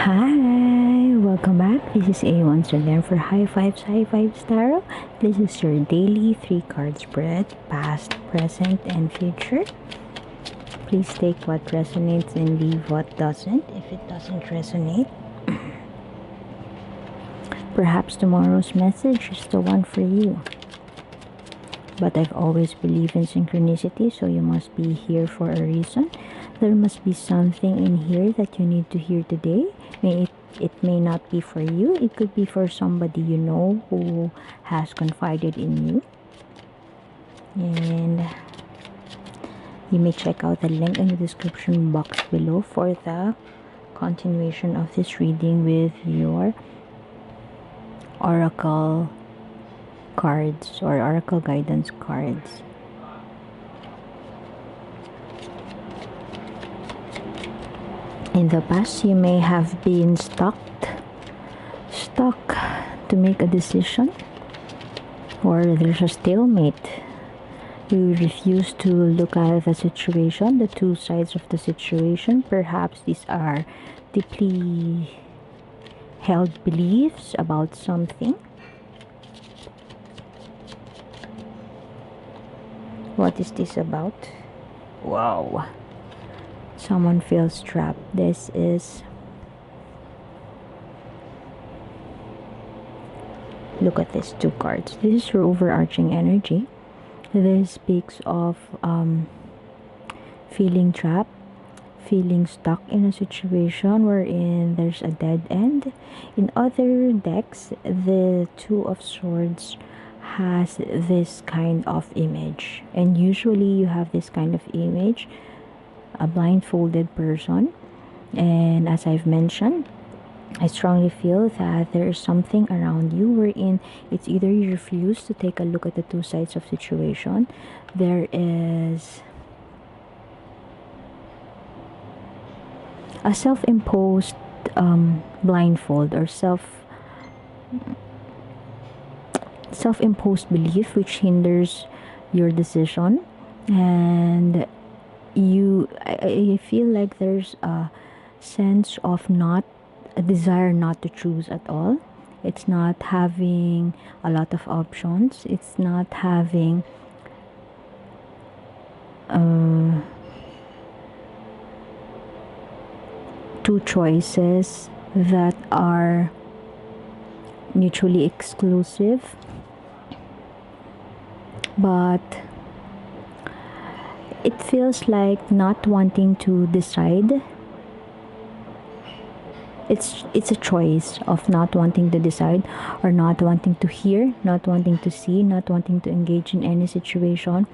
Hi, welcome back. This is A once again for High Fives Tarot. This is your daily 3 card spread, past, present, and future. Please take what resonates and leave what doesn't. If it doesn't resonate, perhaps tomorrow's message is the one for you. But I've always believed in synchronicity, so you must be here for a reason. There must be something in here that you need to hear today. It may not be for you. It could be for somebody you know who has confided in you. And you may check out the link in the description box below for the continuation of this reading with your oracle cards or oracle guidance cards. In the past, you may have been stuck to make a decision, or there's a stalemate. You refuse to look at the situation, the two sides of the situation. Perhaps these are deeply held beliefs about something. What is this about? Wow. Someone feels trapped. This is... Look at these 2 cards. This is your overarching energy. This speaks of feeling trapped, feeling stuck in a situation wherein there's a dead end. In other decks, the 2 of Swords has this kind of image, and usually you have this kind of image, a blindfolded person. And as I've mentioned, I strongly feel that there is something around you wherein it's either you refuse to take a look at the 2 sides of situation. There is a self-imposed blindfold or self-imposed belief which hinders your decision, and I feel like there's a sense of a desire not to choose at all. It's not having a lot of options. It's not having two choices that are mutually exclusive. But it feels like not wanting to decide. It's a choice of not wanting to decide, or not wanting to hear, not wanting to see, not wanting to engage in any situation,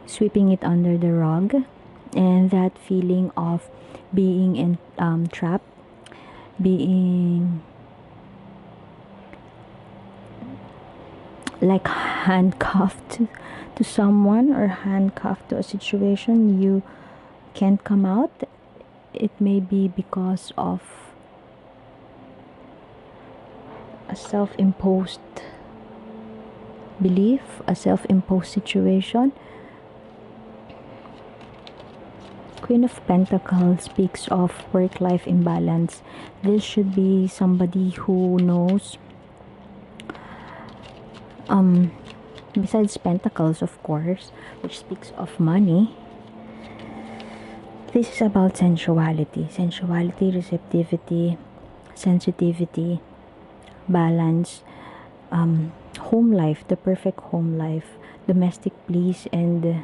sweeping it under the rug. And that feeling of being trapped, being like handcuffed to someone, or handcuffed to a situation, you can't come out. It may be because of a self-imposed belief, a self-imposed situation. Queen of Pentacles speaks of work-life imbalance. This should be somebody who knows, besides Pentacles, of course, which speaks of money, this is about sensuality, receptivity, sensitivity, balance, home life, the perfect home life, domestic bliss, and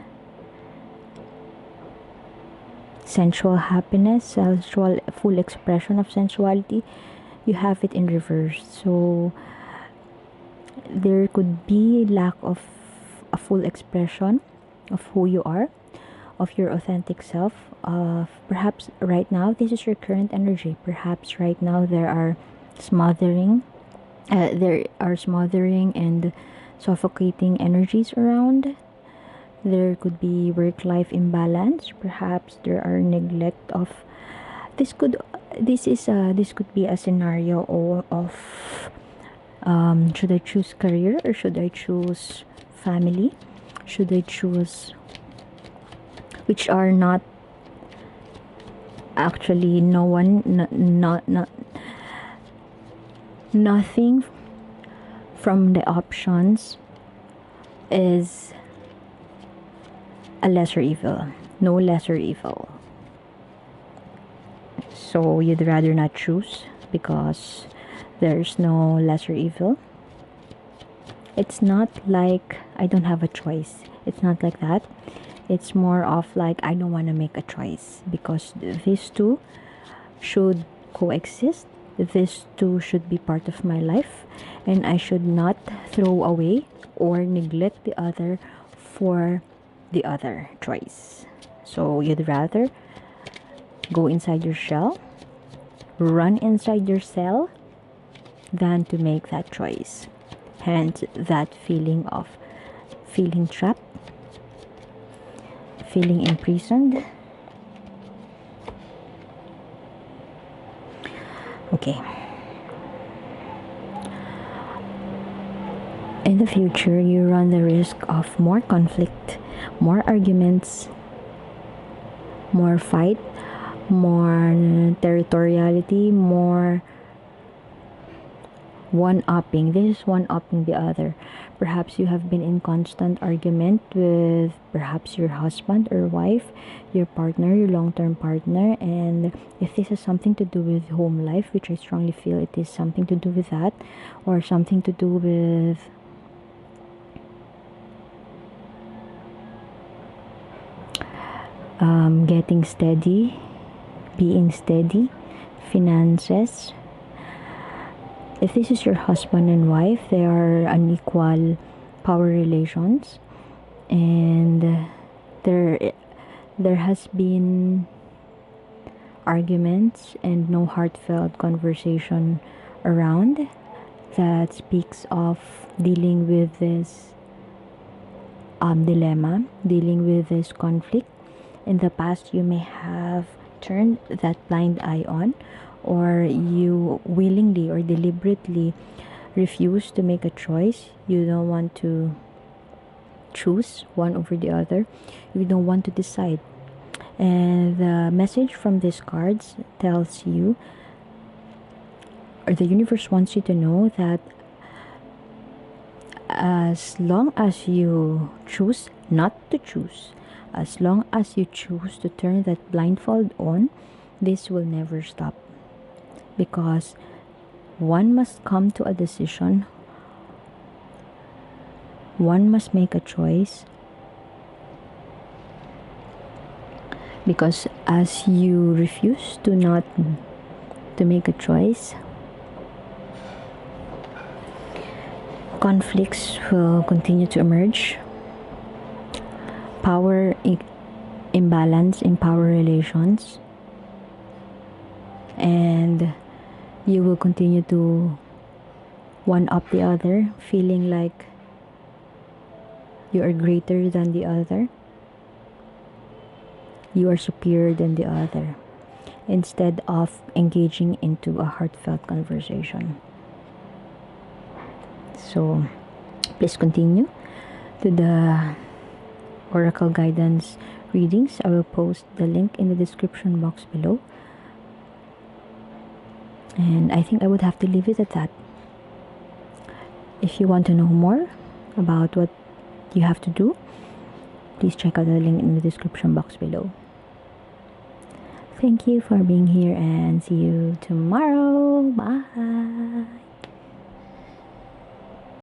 sensual happiness, sensual full expression of sensuality. You have it in reverse. So there could be lack of a full expression of who you are, of your authentic self. Perhaps right now, this is your current energy. Perhaps right now there are smothering and suffocating energies around. There could be work-life imbalance. Perhaps there are neglect of this could be a scenario of should I choose career or should I choose family? Should I choose, which are not actually, no one, not Nothing from the options is a lesser evil. No lesser evil. So you'd rather not choose because there's no lesser evil. It's not like I don't have a choice. It's not like that. It's more of like I don't want to make a choice because these two should coexist. These two should be part of my life, and I should not throw away or neglect the other for the other choice. So you'd rather go inside your shell, run inside your cell, than to make that choice. Hence, that feeling of feeling trapped, feeling imprisoned. Okay. In the future, you run the risk of more conflict, more arguments, more fight, more territoriality, more one-upping. This is one-upping the other. Perhaps you have been in constant argument with perhaps your husband or wife, your partner, your long-term partner, and if this has something to do with home life, which I strongly feel it is something to do with that, or something to do with getting steady, being steady, finances. If this is your husband and wife, they are unequal power relations, and there has been arguments and no heartfelt conversation around that speaks of dealing with this dilemma, dealing with this conflict. In the past, you may have turned that blind eye on, or you willingly or deliberately refuse to make a choice. You don't want to choose one over the other. You don't want to decide. And the message from these cards tells you, or the universe wants you to know, that as long as you choose not to choose, as long as you choose to turn that blindfold on, this will never stop. Because one must come to a decision, one must make a choice. Because as you refuse to not to make a choice, conflicts will continue to emerge. Power imbalance in power relations, and you will continue to one up the other, feeling like you are greater than the other, you are superior than the other, instead of engaging into a heartfelt conversation. So please continue to the oracle guidance readings. I will post the link in the description box below, and I think I would have to leave it at that. If you want to know more about what you have to do, please check out the link in the description box below. Thank you for being here, and see you tomorrow. Bye.